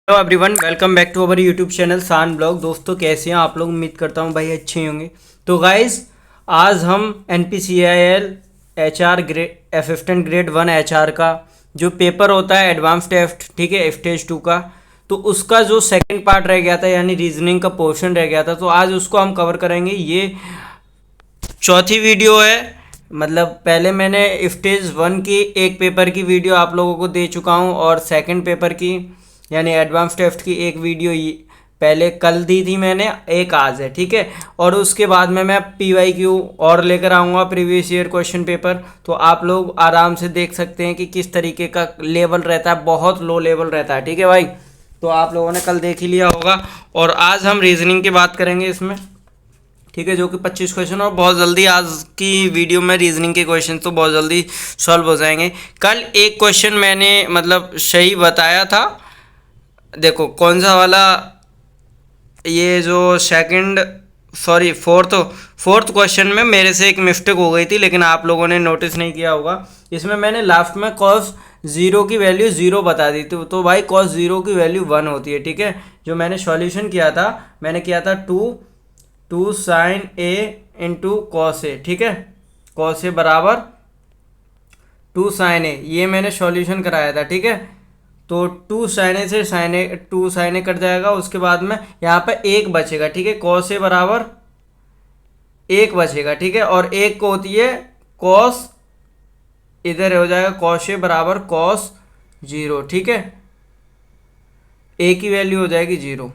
Hello everyone, welcome back to our YouTube channel सान blog. दोस्तों कैसे हैं आप लोग? उम्मीद करता हूं भाई अच्छे ही होंगे। तो गाइस आज हम NPCIL HR grade assistant grade 1 HR का जो पेपर होता है एडवांस टेस्ट, ठीक है, स्टेज 2 का, तो उसका जो सेकंड पार्ट रह गया था यानी रीजनिंग का पोर्शन रह गया था, तो आज उसको हम कवर करेंगे। ये चौथी वीडियो है। मतलब पहले मैंने स्टेज 1 की एक पेपर की वीडियो आप लोगों को दे चुका हूँ और सेकंड पेपर की यानी एडवांस टेस्ट की एक वीडियो पहले कल दी थी मैंने, एक आज है, ठीक है। और उसके बाद में मैं PYQ और लेकर आऊँगा, प्रीवियस ईयर क्वेश्चन पेपर। तो आप लोग आराम से देख सकते हैं कि किस तरीके का लेवल रहता है, बहुत लो लेवल रहता है, ठीक है भाई। तो आप लोगों ने कल देख ही लिया होगा। और आज हम रीजनिंग की बात करेंगे इसमें, ठीक है, जो कि 25 क्वेश्चन, और बहुत जल्दी आज की वीडियो में रीजनिंग के क्वेश्चन तो बहुत जल्दी सॉल्व हो जाएंगे। कल एक क्वेश्चन मैंने मतलब सही बताया था, देखो कौन सा वाला, ये जो फोर्थ क्वेश्चन में मेरे से एक मिस्टेक हो गई थी, लेकिन आप लोगों ने नोटिस नहीं किया होगा। इसमें मैंने लास्ट में cos 0 की वैल्यू 0 बता दी थी, तो भाई cos 0 की वैल्यू 1 होती है, ठीक है। जो मैंने सॉल्यूशन किया था, मैंने किया था 2 sin A into cos A, ठीक है। cos A बराबर 2 sin A, ये मैंने सॉल्यूशन कराया था, ठीक है। तो 2 sin A से टू साइन ए कट जाएगा। उसके बाद में यहाँ पे एक बचेगा, ठीक है। cos A बराबर एक बचेगा, ठीक है। और एक को होती है cos, इधर हो जाएगा cos A बराबर cos 0, ठीक है। A की वैल्यू हो जाएगी 0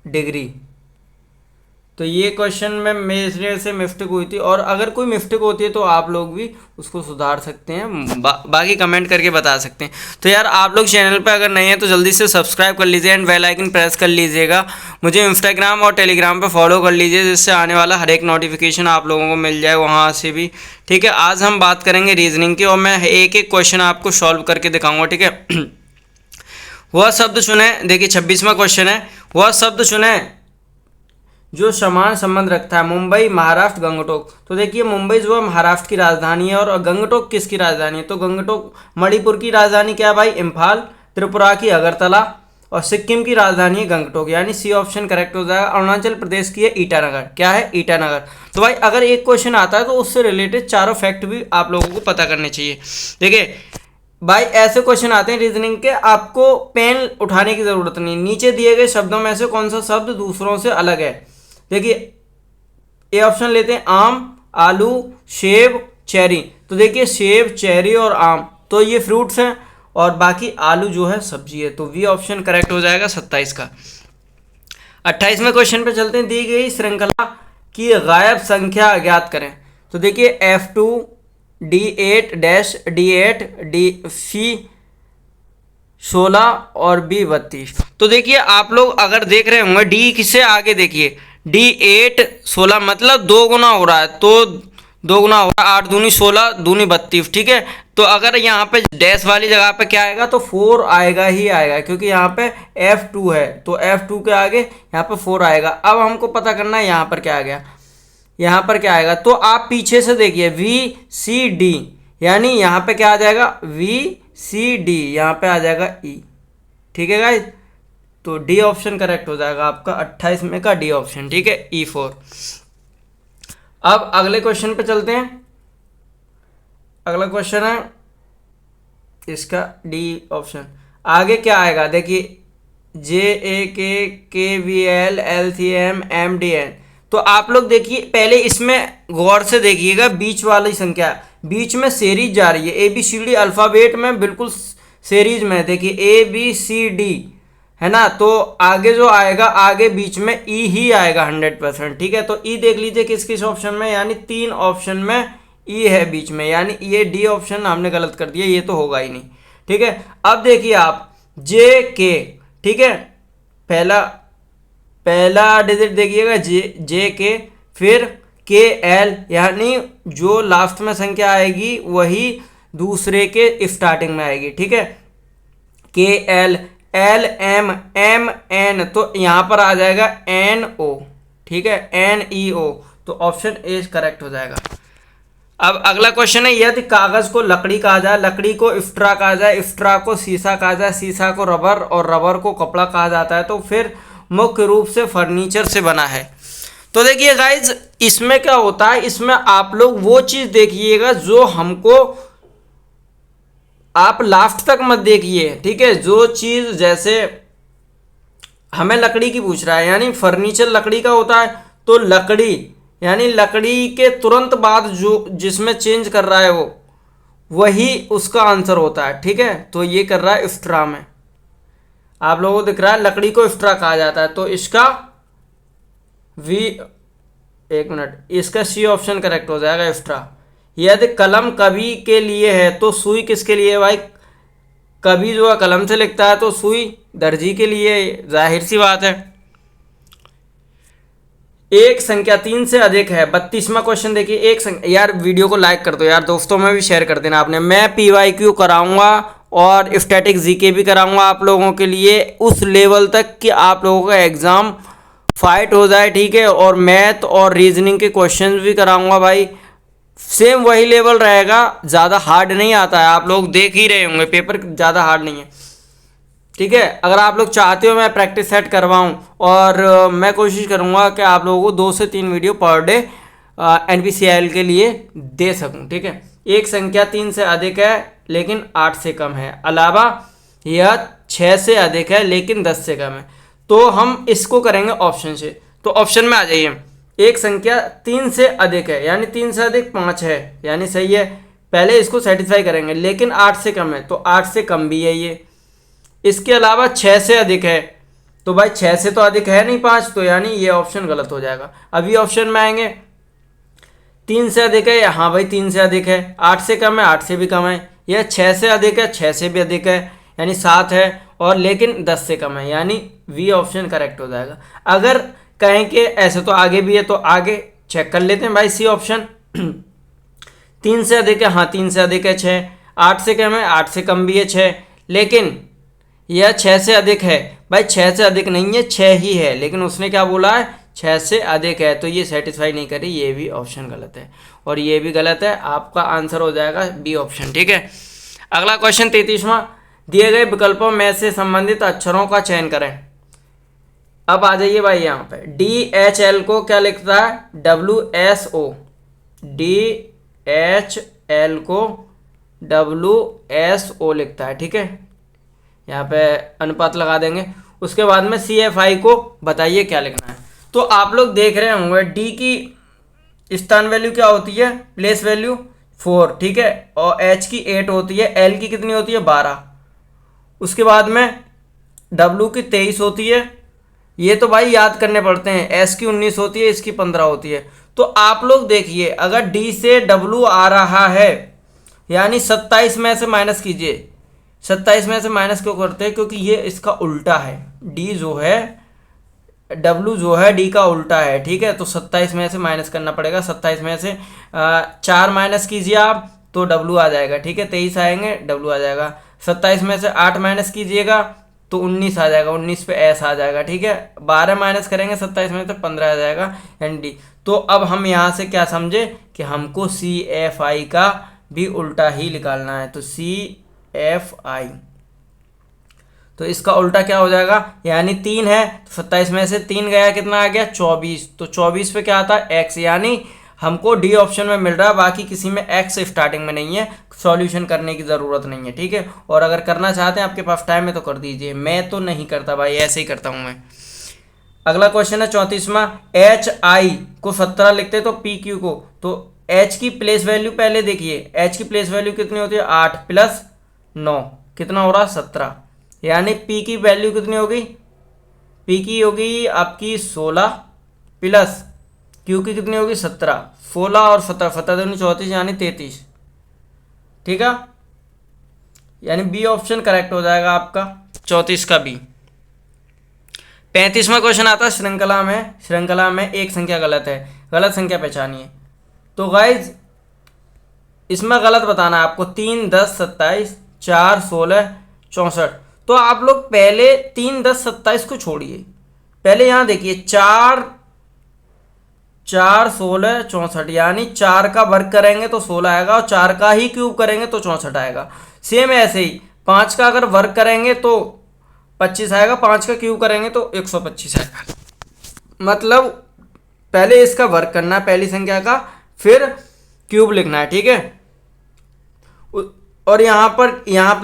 डिग्री। तो ये क्वेश्चन में मेरे से मिस्टेक हुई थी, और अगर कोई मिस्टेक होती है तो आप लोग भी उसको सुधार सकते हैं, बाकी कमेंट करके बता सकते हैं। तो यार आप लोग चैनल पे अगर नहीं है तो जल्दी से सब्सक्राइब कर लीजिए एंड बेल आइकन प्रेस कर लीजिएगा। मुझे इंस्टाग्राम और टेलीग्राम पे फॉलो कर लीजिए, जिससे आने वाला हर एक नोटिफिकेशन आप लोगों को मिल जाए वहाँ से भी, ठीक है। आज हम बात करेंगे रीजनिंग की, और मैं एक एक क्वेश्चन आपको सॉल्व करके दिखाऊँगा, ठीक है। वह शब्द चुने, देखिए 26वां क्वेश्चन है। वह शब्द चुने जो समान संबंध रखता है मुंबई, महाराष्ट्र, गंगटोक। तो देखिए मुंबई जो है महाराष्ट्र की राजधानी है, और गंगटोक किसकी राजधानी है? तो गंगटोक मणिपुर की राजधानी क्या है भाई? इम्फाल। त्रिपुरा की अगरतला, और सिक्किम की राजधानी है गंगटोक, यानी सी ऑप्शन करेक्ट हो जाएगा। अरुणाचल प्रदेश की है ईटानगर, क्या है? ईटानगर। तो भाई अगर एक क्वेश्चन आता है तो उससे रिलेटेड चारों फैक्ट भी आप लोगों को पता करने चाहिए। देखिए भाई ऐसे क्वेश्चन आते हैं रीजनिंग के, आपको पेन उठाने की जरूरत नहीं। नीचे दिए गए शब्दों में से कौन सा शब्द दूसरों से अलग है? देखिए ए ऑप्शन लेते हैं, आम, आलू, सेब, चेरी। तो देखिए सेब, चेरी और आम तो ये फ्रूट्स हैं, और बाकी आलू जो है सब्जी है। तो बी ऑप्शन करेक्ट हो जाएगा 27 का। 28वें क्वेश्चन पे चलते हैं। दी गई श्रृंखला की गायब संख्या ज्ञात करें। तो देखिए F2 D8 dash D8 C 16 और B 32। तो देखिए आप लोग अगर देख रहे होंगे D से आगे देखिए D8 16 मतलब 2 गुना हो रहा है, तो 2 गुना हो रहा है, 8 दूनी 16 दूनी 32, ठीक है। तो अगर यहाँ पे डैश वाली जगह पे क्या आएगा? तो 4 आएगा ही आएगा, क्योंकि यहाँ पे F2 है, तो F2 के आगे यहाँ पे 4 आएगा। अब हमको पता करना है यहाँ पर क्या आ गया, यहाँ पर क्या आएगा। तो आप पीछे से देखिए VCD, यानी यहाँ पे क्या आ जाएगा? VCD, यहाँ पे आ जाएगा E, ठीक है गाइस। तो डी ऑप्शन करेक्ट हो जाएगा आपका 28 में का डी ऑप्शन, ठीक है, E4। अब अगले क्वेश्चन पे चलते हैं। अगला क्वेश्चन है इसका डी ऑप्शन। आगे क्या आएगा? देखिए JAKKVL LCM MDN। तो आप लोग देखिए पहले इसमें गौर से देखिएगा, बीच वाली संख्या, बीच में सीरीज जा रही है, ABCD अल्फाबेट में बिल्कुल सीरीज में। देखिए ABCD है ना, तो आगे जो आएगा, आगे बीच में E ही आएगा 100%, ठीक है। तो E देख लीजिए किस किस ऑप्शन में, यानी 3 ऑप्शन में E है बीच में, यानी ये डी ऑप्शन हमने गलत कर दिया, ये तो होगा ही नहीं, ठीक है। अब देखिए आप JK, ठीक है, पहला डिजिट देखिएगा JK, फिर KL, यानी जो लास्ट में संख्या आएगी वही दूसरे के स्टार्टिंग में आएगी, ठीक है। KL, LM, MN, तो यहाँ पर आ जाएगा NO, ठीक है, NEO। तो ऑप्शन ए करेक्ट हो जाएगा। अब अगला क्वेश्चन है, यदि कागज को लकड़ी कहा जाए, लकड़ी को इफ्ट्रा कहा जाए, इफ्ट्रा को शीशा कहा जाए, शीशा को रबर और रबर को कपड़ा कहा जाता है, तो फिर मुख्य रूप से फर्नीचर से बना है। तो देखिए गाइज, इसमें क्या होता है, इसमें आप लोग वो चीज देखिएगा जो हमको, आप लास्ट तक मत देखिए, ठीक है। जो चीज जैसे हमें लकड़ी की पूछ रहा है, यानी फर्नीचर लकड़ी का होता है, तो लकड़ी यानी लकड़ी के तुरंत बाद जो जिसमें चेंज कर रहा है वो वही उसका आंसर होता है, ठीक है। तो ये कर रहा है इफ्ट्रा में, आप लोगों को दिख रहा है लकड़ी को इफ्ट्रा कहा जाता है, तो इसका वी, एक मिनट, इसका सी ऑप्शन करेक्ट हो जाएगा, इफ्ट्रा। यदि कलम कवि के लिए है तो सुई किसके लिए है भाई, कवि जो है कलम से लिखता है, तो सुई दर्जी के लिए, जाहिर सी बात है। एक संख्या 3 से अधिक है, 32वां क्वेश्चन देखिए। एक संख्या, यार वीडियो को लाइक कर दो यार, दोस्तों में भी शेयर कर देना आपने। मैं PYQ कराऊंगा और स्टैटिक जीके भी कराऊंगा आप लोगों के लिए उस लेवल तक कि आप लोगों का एग्जाम फाइट हो जाए, ठीक है। और मैथ और रीजनिंग के क्वेश्चन भी कराऊंगा भाई, सेम वही लेवल रहेगा, ज़्यादा हार्ड नहीं आता है, आप लोग देख ही रहे होंगे, पेपर ज़्यादा हार्ड नहीं है, ठीक है। अगर आप लोग चाहते हो मैं प्रैक्टिस सेट करवाऊँ, और मैं कोशिश करूँगा कि आप लोगों को 2 से 3 वीडियो पर डे NPCL के लिए दे सकूँ, ठीक है। एक संख्या 3 से अधिक है लेकिन 8 से कम है, अलावा यह 6 से अधिक है लेकिन 10 से कम है, तो हम इसको करेंगे ऑप्शन से। तो ऑप्शन में आ जाइए, एक संख्या 3 से अधिक है यानी 3 से अधिक 5 है, यानी सही है, पहले इसको सेटिस्फाई करेंगे। लेकिन 8 से कम है, तो 8 से कम भी है ये। इसके अलावा 6 से अधिक है, तो भाई 6 से तो अधिक है नहीं 5, तो यानी ये ऑप्शन गलत हो जाएगा। अभी ऑप्शन में आएंगे, 3 से अधिक है, हाँ भाई 3 से अधिक है, 8 से कम है, 8 से भी कम है, यह 6 से अधिक है, 6 से भी अधिक है, यानी 7 है, और लेकिन 10 से कम है, यानी वी ऑप्शन करेक्ट हो जाएगा। अगर कहें कि ऐसे तो आगे भी है, तो आगे चेक कर लेते हैं भाई, सी ऑप्शन। 3 से अधिक है, हाँ 3 से अधिक है 6, 8 से कम है, 8 से कम भी है 6, लेकिन यह 6 से अधिक है, भाई 6 से अधिक नहीं है, 6 ही है, लेकिन उसने क्या बोला है 6 से अधिक है, तो ये सेटिस्फाई नहीं करी, ये भी ऑप्शन गलत है, और ये भी गलत है, आपका आंसर हो जाएगा बी ऑप्शन, ठीक है। अगला क्वेश्चन 33वां, दिए गए विकल्पों में से संबंधित अक्षरों का चयन करें। अब आ जाइए भाई, यहाँ पे DHL को क्या लिखता है, WSO, DHL को WSO लिखता है, ठीक है, यहाँ पे अनुपात लगा देंगे। उसके बाद में CFI को बताइए क्या लिखना है। तो आप लोग देख रहे होंगे D की स्थान वैल्यू क्या होती है, प्लेस वैल्यू 4, ठीक है, और H की 8 होती है, L की कितनी होती है 12, उसके बाद में W की 23 होती है, ये तो भाई याद करने पड़ते हैं, S की 19 होती है, इसकी 15 होती है। तो आप लोग देखिए, अगर D से W आ रहा है, यानी 27 में से माइनस कीजिए। 27 में से माइनस क्यों करते हैं, क्योंकि ये इसका उल्टा है, D जो है, W जो है D का उल्टा है, ठीक है। तो 27 में से माइनस करना पड़ेगा, 27 में से 4 माइनस कीजिए आप, तो W आ जाएगा, ठीक है, 23 आएंगे, W आ जाएगा। 27 में से 8 माइनस कीजिएगा तो 19 आ जाएगा, 19 पे S आ जाएगा, ठीक है। 12 माइनस करेंगे 27 में तो 15 आ जाएगा, यानी D। तो अब हम यहाँ से क्या समझे कि हमको CFI का भी उल्टा ही निकालना है, तो CFI, तो इसका उल्टा क्या हो जाएगा, यानी 3 है, तो 27 में से 3 गया, कितना आ गया 24, तो 24 पे क्या आता है X, यानी हमको डी ऑप्शन में मिल रहा है, बाकी किसी में X स्टार्टिंग में नहीं है, सॉल्यूशन करने की ज़रूरत नहीं है, ठीक है। और अगर करना चाहते हैं, आपके पास टाइम है तो कर दीजिए, मैं तो नहीं करता भाई, ऐसे ही करता हूँ मैं। अगला क्वेश्चन है 34वां, HI को 17 लिखते तो PQ को, तो H की प्लेस वैल्यू पहले देखिए, H की प्लेस वैल्यू कितनी होती है 8 + 9, कितना हो रहा 17, यानी P की वैल्यू कितनी होगी, P की होगी आपकी 16 प्लस Q की कितनी होगी 17, 16 और 17, 17 दूनी 34, यानी 33, ठीक है, यानी बी ऑप्शन करेक्ट हो जाएगा आपका 34 का बी। 35वां क्वेश्चन आता है, श्रृंखला में एक संख्या गलत है, गलत संख्या पहचानिए। तो गाइज इसमें गलत बताना है आपको, 3, 10, 27, 4, 16, 64। तो आप लोग पहले 3, 10, 27 को छोड़िए, पहले यहाँ देखिए 4, 4 16 64, यानी 4 का वर्ग करेंगे तो 16 आएगा और 4 का ही क्यूब करेंगे तो 64 आएगा। सेम ऐसे ही 5 का अगर वर्ग करेंगे तो 25 आएगा, 5 का क्यूब करेंगे तो 125 आएगा। मतलब पहले इसका वर्ग करना है पहली संख्या का, फिर क्यूब लिखना है, ठीक है। और यहाँ पर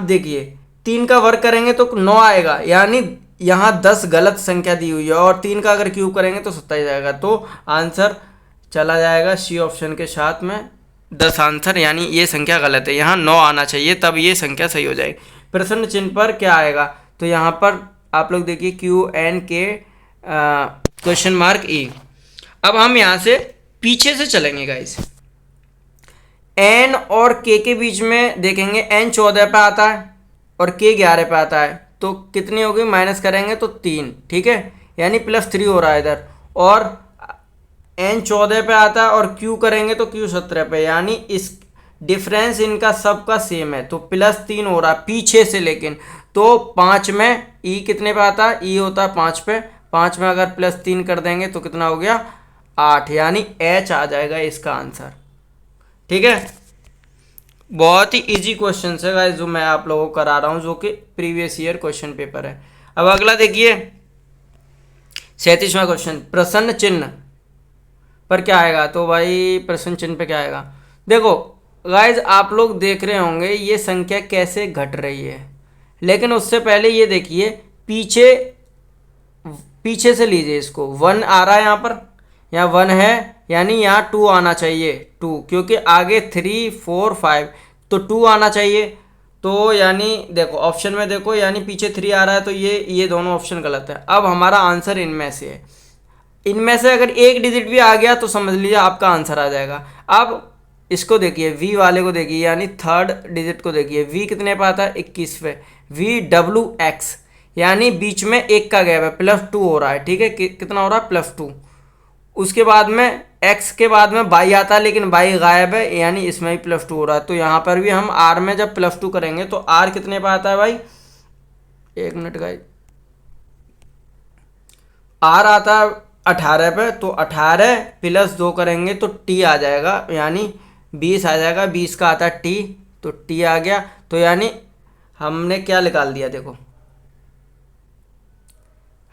देखिए 3 का वर्ग करेंगे तो 9 आएगा, यानी यहाँ 10 गलत संख्या दी हुई है और 3 का अगर क्यूब करेंगे तो 27 आएगा। तो आंसर चला जाएगा सी ऑप्शन के साथ में 10 आंसर, यानी ये संख्या गलत है, यहाँ 9 आना चाहिए तब ये संख्या सही हो जाएगी। प्रश्न चिन्ह पर क्या आएगा, तो यहाँ पर आप लोग देखिए QNK क्वेश्चन मार्क ई। अब हम यहाँ से पीछे से चलेंगे गाइस, N और K के बीच में देखेंगे, N 14 पे आता है और K 11 पे आता है, तो कितनी होगी, माइनस करेंगे तो 3, ठीक है, यानी +3 हो रहा है इधर। और N 14 पे आता है और Q करेंगे तो Q 17 पे, यानी इस डिफरेंस इनका सबका सेम है, तो +3 हो रहा है पीछे से। लेकिन तो 5 में E कितने पे आता है, E होता है 5 पे, 5 में अगर +3 कर देंगे तो कितना हो गया 8, यानी H आ जाएगा इसका आंसर, ठीक है। बहुत ही इजी क्वेश्चन है गाइस जो मैं आप लोगों को करा रहा हूँ, जो कि प्रीवियस ईयर क्वेश्चन पेपर है। अब अगला देखिए 37वां क्वेश्चन, प्रश्न चिन्ह पर क्या आएगा, तो भाई प्रश्न चिन्ह पे क्या आएगा, देखो गाइज आप लोग देख रहे होंगे ये संख्या कैसे घट रही है, लेकिन उससे पहले ये देखिए पीछे से लीजिए इसको, 1 आ रहा है यहाँ पर, यहाँ 1 है, यानी यहाँ 2 आना चाहिए, 2, क्योंकि आगे 3 4 5 तो 2 आना चाहिए। तो यानी देखो ऑप्शन में देखो, यानी पीछे 3 आ रहा है, तो ये दोनों ऑप्शन गलत है। अब हमारा आंसर इनमें से है, इनमें से अगर एक डिजिट भी आ गया तो समझ लीजिए आपका आंसर आ जाएगा। अब इसको देखिए, V वाले को देखिए, यानी थर्ड डिजिट को देखिए, V कितने पे आता है 21 पे, VWX, यानी बीच में 1 का गैप है, +2 हो रहा है, ठीक है, कितना हो रहा है +2। उसके बाद में x के बाद में y आता है, लेकिन y गायब है, यानी इसमें भी +2 हो रहा है। तो यहाँ पर भी हम r में जब +2 करेंगे तो r कितने पे आता है भाई, 1 मिनट गाइस, r आता है 18 पे, तो 18 + 2 करेंगे तो t आ जाएगा, यानी 20 आ जाएगा, 20 का आता है t, तो t आ गया। तो यानी हमने क्या निकाल दिया, देखो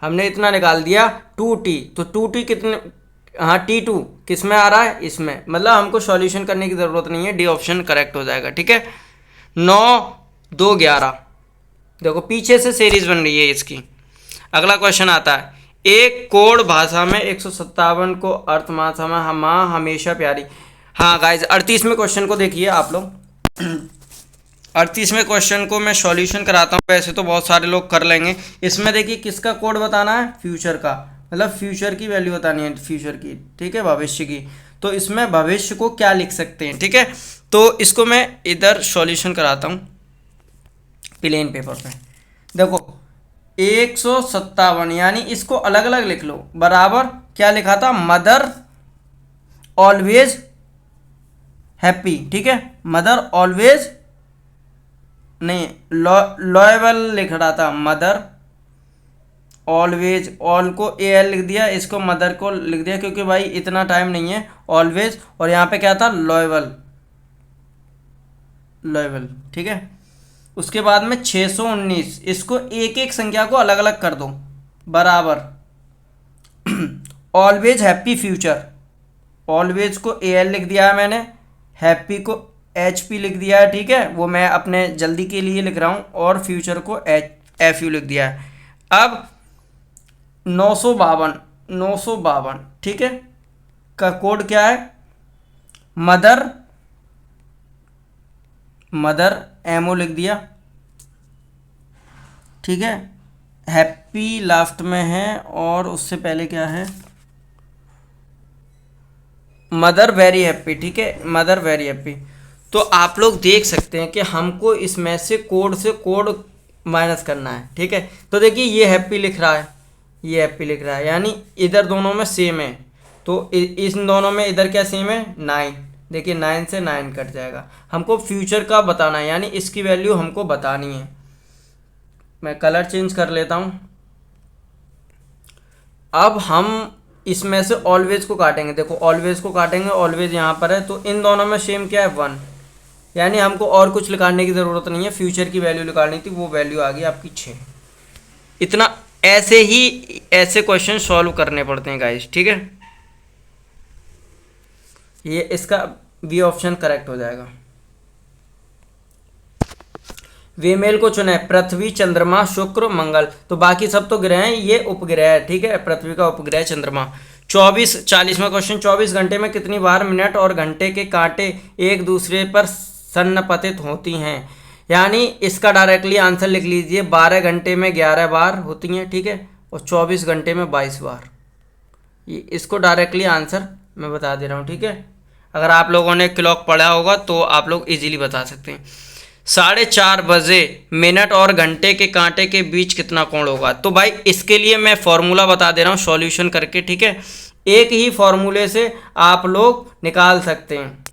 हमने इतना निकाल दिया 2t, तो 2t कितने, हाँ T2 किस में आ रहा है, इसमें, मतलब हमको सॉल्यूशन करने की ज़रूरत नहीं है, डी ऑप्शन करेक्ट हो जाएगा, ठीक है। 9 2 11, देखो पीछे से सीरीज बन रही है इसकी। अगला क्वेश्चन आता है, एक कोड भाषा में 157 को अर्थमाशा में माँ हमेशा प्यारी। हाँ गाइज 38वें क्वेश्चन को देखिए आप लोग 38वें क्वेश्चन को मैं सॉल्यूशन कराता हूँ, वैसे तो बहुत सारे लोग कर लेंगे। इसमें देखिए किसका कोड बताना है, फ्यूचर का, मतलब फ्यूचर की वैल्यू बतानी है, फ्यूचर की, ठीक है, भविष्य की। तो इसमें भविष्य को क्या लिख सकते हैं, ठीक है। तो इसको मैं इधर सॉल्यूशन कराता हूँ प्लेन पेपर पे। देखो 157, यानी इसको अलग अलग लिख लो, बराबर क्या लिखा था, मदर ऑलवेज हैप्पी, ठीक है, मदर ऑलवेज नहीं, लॉयबल लिख रहा था, मदर ऑलवेज, ऑल को AL लिख दिया, इसको मदर को लिख दिया, क्योंकि भाई इतना टाइम नहीं है, ऑलवेज, और यहाँ पे क्या था, लॉयबल, ठीक है। उसके बाद में 619, इसको एक एक संख्या को अलग अलग कर दो, बराबर ऑलवेज हैप्पी फ्यूचर, ऑलवेज को AL लिख दिया है मैंने, हैप्पी को HP लिख दिया है, ठीक है, वो मैं अपने जल्दी के लिए लिख रहा हूँ, और फ्यूचर को FU लिख दिया है। अब 952, ठीक है, का कोड क्या है, मदर MO लिख दिया, ठीक है, हैप्पी लास्ट में है, और उससे पहले क्या है, मदर वेरी हैप्पी, ठीक है, मदर वेरी हैप्पी। तो आप लोग देख सकते हैं कि हमको इसमें से कोड माइनस करना है, ठीक है। तो देखिए ये हैप्पी लिख रहा है, ये हैप्पी लिख रहा है, यानी इधर दोनों में सेम है, तो इन दोनों में इधर क्या सेम है, 9, देखिए 9 से 9 कट जाएगा। हमको फ्यूचर का बताना है, यानी इसकी वैल्यू हमको बतानी है। मैं कलर चेंज कर लेता हूँ। अब हम इसमें से ऑलवेज को काटेंगे, देखो ऑलवेज को काटेंगे, ऑलवेज यहाँ पर है, तो इन दोनों में सेम क्या है 1, यानी हमको और कुछ निकालने की ज़रूरत नहीं है, फ्यूचर की वैल्यू निकालनी थी, वो वैल्यू आ गई आपकी 6। इतना ऐसे ही ऐसे क्वेश्चन सॉल्व करने पड़ते हैं गाइस, ठीक है। ये इसका बी ऑप्शन करेक्ट हो जाएगा। वेमेल को चुने, पृथ्वी, चंद्रमा, शुक्र, मंगल, तो बाकी सब तो ग्रह हैं, ये उपग्रह है, ठीक है। पृथ्वी का उपग्रह चंद्रमा। 40वां क्वेश्चन, 24 घंटे में कितनी बार मिनट और घंटे के कांटे एक दूसरे पर सन्नपतित होती हैं? यानी इसका डायरेक्टली आंसर लिख लीजिए, 12 घंटे में 11 बार होती हैं, ठीक है, और 24 घंटे में 22 बार। ये इसको डायरेक्टली आंसर मैं बता दे रहा हूँ, ठीक है। अगर आप लोगों ने क्लॉक पढ़ा होगा तो आप लोग इजीली बता सकते हैं। 4:30 बजे मिनट और घंटे के कांटे के बीच कितना कोण होगा? तो भाई इसके लिए मैं फॉर्मूला बता दे रहा हूँ सॉल्यूशन करके, ठीक है। एक ही फॉर्मूले से आप लोग निकाल सकते हैं।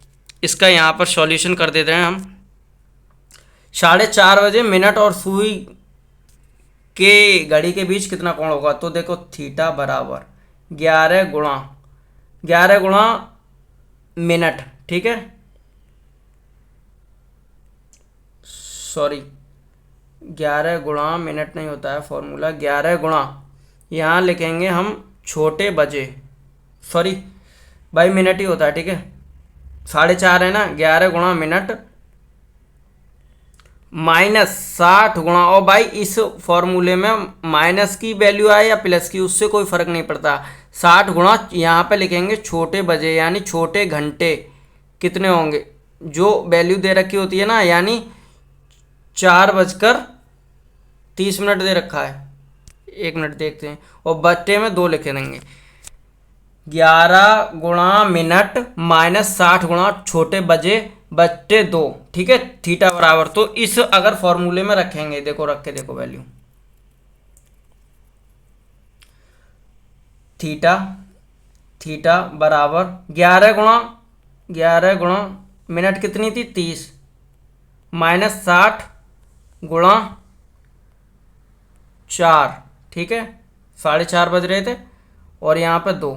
इसका यहाँ पर सॉल्यूशन कर देते हैं हम। 4:30 बजे मिनट और सुई के घड़ी के बीच कितना कोण होगा? तो देखो थीटा बराबर 11 गुणा मिनट, ठीक है, सॉरी 11 गुणा मिनट नहीं होता है फॉर्मूला, 11 गुणा यहाँ लिखेंगे हम छोटे बजे, सॉरी भाई मिनट ही होता है, ठीक है। 4:30 है ना, 11 गुणा मिनट माइनस 60 गुणा, और भाई इस फॉर्मूले में माइनस की वैल्यू आए या प्लस की उससे कोई फर्क नहीं पड़ता। 60 गुणा यहाँ पे लिखेंगे छोटे बजे, यानी छोटे घंटे कितने होंगे, जो वैल्यू दे रखी होती है ना, यानी 4:30 दे रखा है, 1 मिनट देखते हैं, और बट्टे में 2 लिखे देंगे। 11 गुणा मिनट माइनस 60 गुणा छोटे बजे बट्टे 2, ठीक है, थीटा बराबर। तो इस अगर फॉर्मूले में रखेंगे, देखो रख के देखो वैल्यू, थीटा बराबर 11 गुणा मिनट कितनी थी 30 माइनस 60 गुणा 4, ठीक है, 4:30 बज रहे थे, और यहाँ पे 2,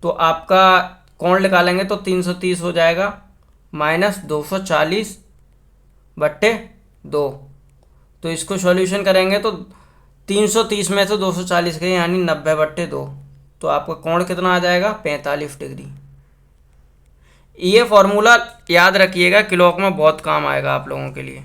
तो आपका कोण निकालेंगे तो 330 हो जाएगा, माइनस 240/2। तो इसको सॉल्यूशन करेंगे तो 330 में से 240 गए, यानी 90/2, तो आपका कोण कितना आ जाएगा 45 डिग्री। ये फॉर्मूला याद रखिएगा, क्लॉक में बहुत काम आएगा आप लोगों के लिए।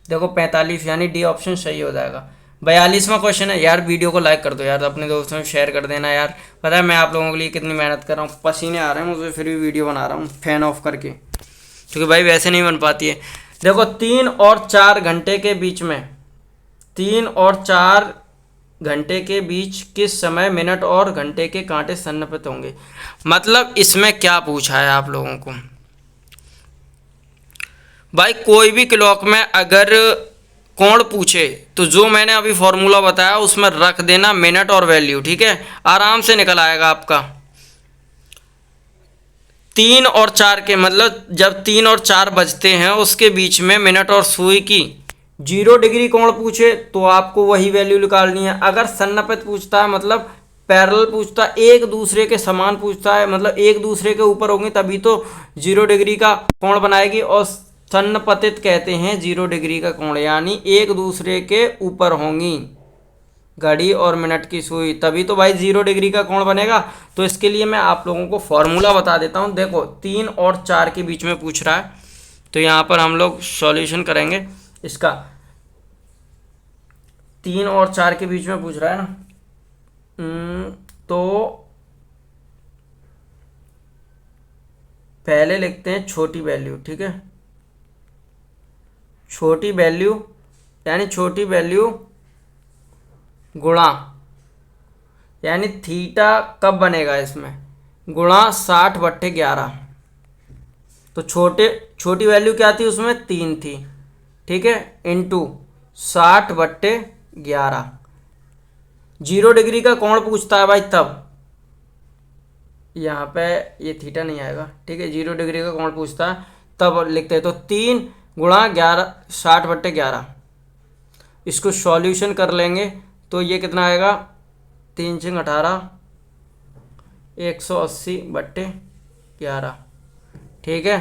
देखो 45, यानी डी ऑप्शन सही हो जाएगा। 42वां क्वेश्चन है, यार वीडियो को लाइक कर दो यार, अपने दोस्तों में शेयर कर देना यार। पता है मैं आप लोगों के लिए कितनी मेहनत कर रहा हूँ, पसीने आ रहे हैं मुझे, फिर भी वीडियो बना रहा हूँ फैन ऑफ करके, क्योंकि भाई वैसे नहीं बन पाती है। देखो 3 और 4 घंटे के बीच में, 3 और 4 घंटे के बीच किस समय मिनट और घंटे के कांटे सन्निहित होंगे? मतलब इसमें क्या पूछा है आप लोगों को भाई, कोई भी क्लॉक में अगर कोण पूछे तो जो मैंने अभी फॉर्मूला बताया उसमें रख देना मिनट और वैल्यू, ठीक है, आराम से निकल आएगा आपका। 3 और 4 के मतलब जब 3 और 4 बजते हैं उसके बीच में मिनट और सुई की 0 डिग्री कोण पूछे तो आपको वही वैल्यू निकालनी है। अगर सन्निहित पूछता है मतलब पैरेलल पूछता है, एक दूसरे के समान पूछता है, मतलब एक दूसरे के ऊपर होंगे तभी तो 0 डिग्री का कोण बनाएगी, और सन्निहित कहते हैं 0 डिग्री का कोण, यानी एक दूसरे के ऊपर होंगी घड़ी और मिनट की सुई, तभी तो भाई 0 डिग्री का कोण बनेगा। तो इसके लिए मैं आप लोगों को फॉर्मूला बता देता हूँ। देखो 3 और 4 के बीच में पूछ रहा है, तो यहाँ पर हम लोग सॉल्यूशन करेंगे इसका। 3 और 4 के बीच में पूछ रहा है ना, तो पहले लिखते हैं छोटी वैल्यू, ठीक है, छोटी वैल्यू यानी छोटी वैल्यू गुणा, यानी थीटा कब बनेगा इसमें, गुणा 60/11। तो छोटी वैल्यू क्या थी उसमें 3 थी, ठीक है, इंटू 60/11। 0 डिग्री का कोण पूछता है भाई, तब यहाँ पे ये थीटा नहीं आएगा, ठीक है, 0 डिग्री का कोण पूछता है तब लिखते हैं। तो 3 गुणा 11 60/11, इसको सॉल्यूशन कर लेंगे तो ये कितना आएगा, 3 × 18 180/11, ठीक है।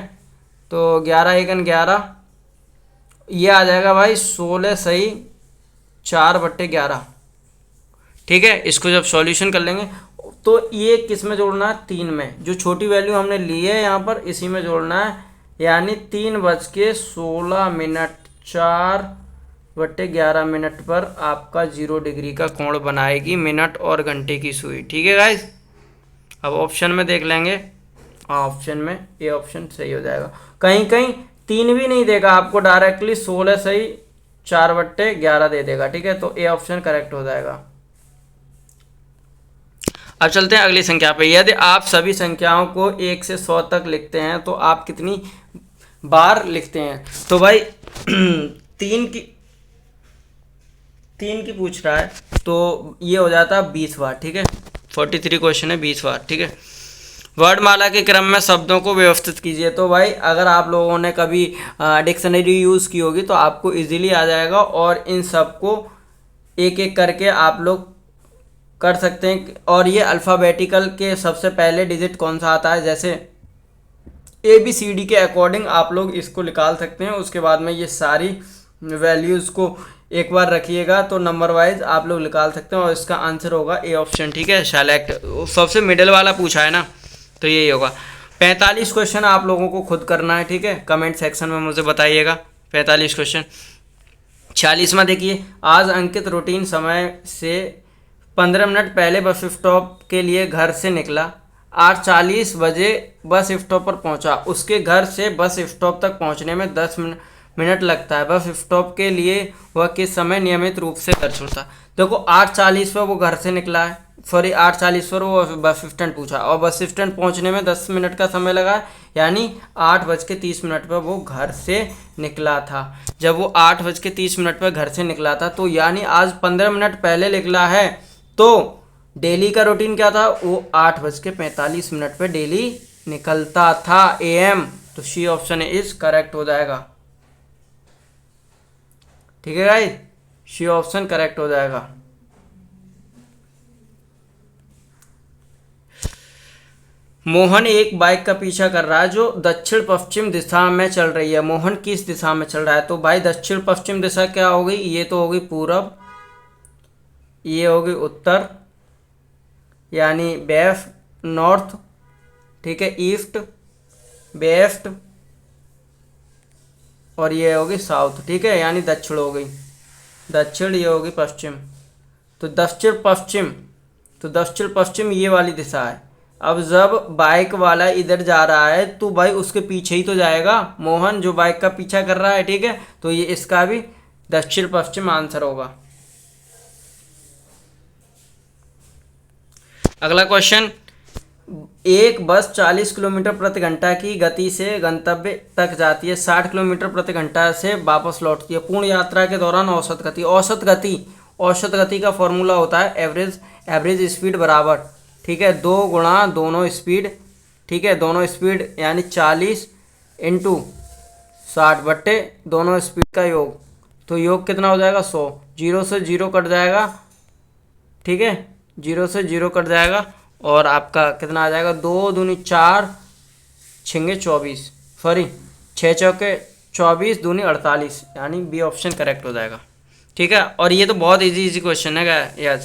तो 11 एकन 11, ये आ जाएगा भाई 16 सही 4/11, ठीक है। इसको जब सॉल्यूशन कर लेंगे तो ये किस में जोड़ना है, 3 में, जो छोटी वैल्यू हमने ली है यहाँ पर इसी में जोड़ना है, यानी 3:16, 4/11 पर आपका 0 डिग्री का कोण बनाएगी मिनट और घंटे की सुई, ठीक है गाइस। अब ऑप्शन में देख लेंगे, ऑप्शन में ये ऑप्शन सही हो जाएगा। कहीं कहीं 3 भी नहीं देगा आपको, डायरेक्टली 16 सही 4/11 दे देगा, ठीक है। तो ए ऑप्शन करेक्ट हो जाएगा। अब चलते हैं अगली संख्या पे। यदि आप सभी संख्याओं को 1 से 100 तक लिखते हैं तो आप कितनी बार लिखते हैं? तो भाई तीन की पूछ रहा है, तो ये हो जाता है 20 बार, ठीक है। 43 क्वेश्चन है, 20 बार, ठीक है। वर्णमाला के क्रम में शब्दों को व्यवस्थित कीजिए। तो भाई अगर आप लोगों ने कभी डिक्शनरी यूज़ की होगी तो आपको इजीली आ जाएगा, और इन सब को एक एक करके आप लोग कर सकते हैं। और ये अल्फ़ाबेटिकल के सबसे पहले डिजिट कौन सा आता है, जैसे ABCD के अकॉर्डिंग आप लोग इसको निकाल सकते हैं। उसके बाद में ये सारी वैल्यूज़ को एक बार रखिएगा तो नंबर वाइज आप लोग निकाल सकते हैं, और इसका आंसर होगा ए ऑप्शन, ठीक है। सेलेक्ट सबसे मिडिल वाला पूछा है ना, तो यही होगा। 45 क्वेश्चन आप लोगों को खुद करना है, ठीक है। कमेंट सेक्शन में मुझे बताइएगा 45 क्वेश्चन। 46वां देखिए, आज अंकित रूटीन समय से 15 मिनट पहले बस स्टॉप के लिए घर से निकला। 8:40 बजे बस स्टॉप पर पहुंचा। उसके घर से बस स्टॉप तक पहुंचने में 10 मिनट लगता है। बस स्टॉप के लिए वह किस समय नियमित रूप से घर छोड़ता? देखो 8:40 पर वो घर से निकला है, सॉरी 8:40 पर वो बस स्टैंड पूछा, और बस स्टैंड पहुंचने में 10 मिनट का समय लगा, यानी 8:30 पर वो घर से निकला था। जब वो 8:30 पर घर से निकला था, तो यानी आज 15 मिनट पहले निकला है, तो डेली का रूटीन क्या था, वो 8:45 पर डेली निकलता था AM। तो सी ऑप्शन इज करेक्ट हो जाएगा, ठीक है गाइस, सी ऑप्शन करेक्ट हो जाएगा। मोहन एक बाइक का पीछा कर रहा है जो दक्षिण पश्चिम दिशा में चल रही है। मोहन किस दिशा में चल रहा है? तो भाई दक्षिण पश्चिम दिशा क्या हो गई, ये तो हो गई पूरब, ये हो गई उत्तर यानी वेस्ट, नॉर्थ, ठीक है, ईस्ट, वेस्ट, और ये होगी साउथ, ठीक है, यानी दक्षिण हो गई, दक्षिण, ये होगी पश्चिम। तो दक्षिण पश्चिम ये वाली दिशा है। अब जब बाइक वाला इधर जा रहा है तो भाई उसके पीछे ही तो जाएगा मोहन, जो बाइक का पीछा कर रहा है, ठीक है। तो ये इसका भी दक्षिण पश्चिम आंसर होगा। अगला क्वेश्चन, एक बस 40 किलोमीटर प्रति घंटा की गति से गंतव्य तक जाती है, 60 किलोमीटर प्रति घंटा से वापस लौटती है। पूर्ण यात्रा के दौरान औसत गति का फॉर्मूला होता है एवरेज स्पीड बराबर, ठीक है, 2 गुणा दोनों स्पीड, ठीक है, दोनों स्पीड यानी 40 इंटू 60 बट्टे दोनों स्पीड का योग। तो योग कितना हो जाएगा, 100। 0 से 0 कट जाएगा, ठीक है, 0 से 0 कट जाएगा, और आपका कितना आ जाएगा, 2 दूनी 4, 6 24, सॉरी 6 चौके 24, दूनी 48, यानी बी ऑप्शन करेक्ट हो जाएगा, ठीक है। और ये तो बहुत इजी क्वेश्चन है यार।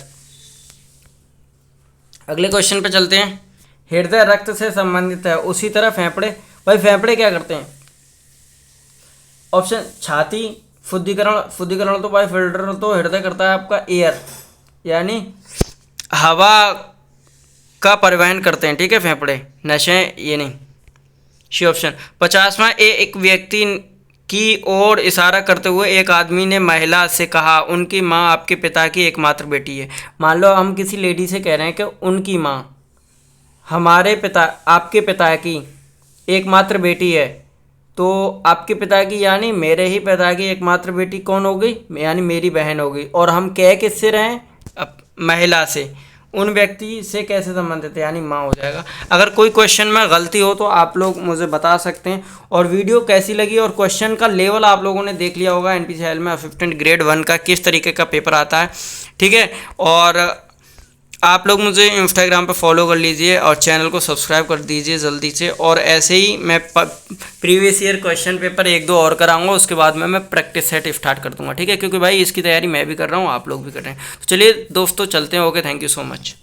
अगले क्वेश्चन पे चलते हैं। हृदय रक्त से संबंधित है, उसी तरह फेफड़े, भाई फेफड़े क्या करते हैं? ऑप्शन छाती, शुद्धिकरण तो भाई फिल्टर तो हृदय करता है आपका एयर, यानी हवा का परिवहन करते हैं, ठीक है, फेफड़े, नशे ये नहीं। C option. 50वां, एक व्यक्ति की ओर इशारा करते हुए एक आदमी ने महिला से कहा, उनकी माँ आपके पिता की एकमात्र बेटी है। मान लो हम किसी लेडी से कह रहे हैं कि उनकी माँ आपके पिता की एकमात्र बेटी है, तो आपके पिता की यानी मेरे ही पिता की एकमात्र बेटी कौन हो गई, यानी मेरी बहन हो गई। और हम कह किससे रहे हैं, महिला से, उन व्यक्ति से कैसे संबंधित है, यानी माँ हो जाएगा। अगर कोई क्वेश्चन में गलती हो तो आप लोग मुझे बता सकते हैं। और वीडियो कैसी लगी और क्वेश्चन का लेवल आप लोगों ने देख लिया होगा, NPCL में असिस्टेंट ग्रेड 1 का किस तरीके का पेपर आता है, ठीक है। और आप लोग मुझे इंस्टाग्राम पे फॉलो कर लीजिए और चैनल को सब्सक्राइब कर दीजिए जल्दी से। और ऐसे ही मैं प्रीवियस ईयर क्वेश्चन पेपर 1-2 और कराऊंगा, उसके बाद में मैं प्रैक्टिस सेट स्टार्ट कर दूंगा, ठीक है, क्योंकि भाई इसकी तैयारी मैं भी कर रहा हूँ, आप लोग भी कर रहे हैं। तो चलिए दोस्तों चलते हैं। Okay, thank you so much.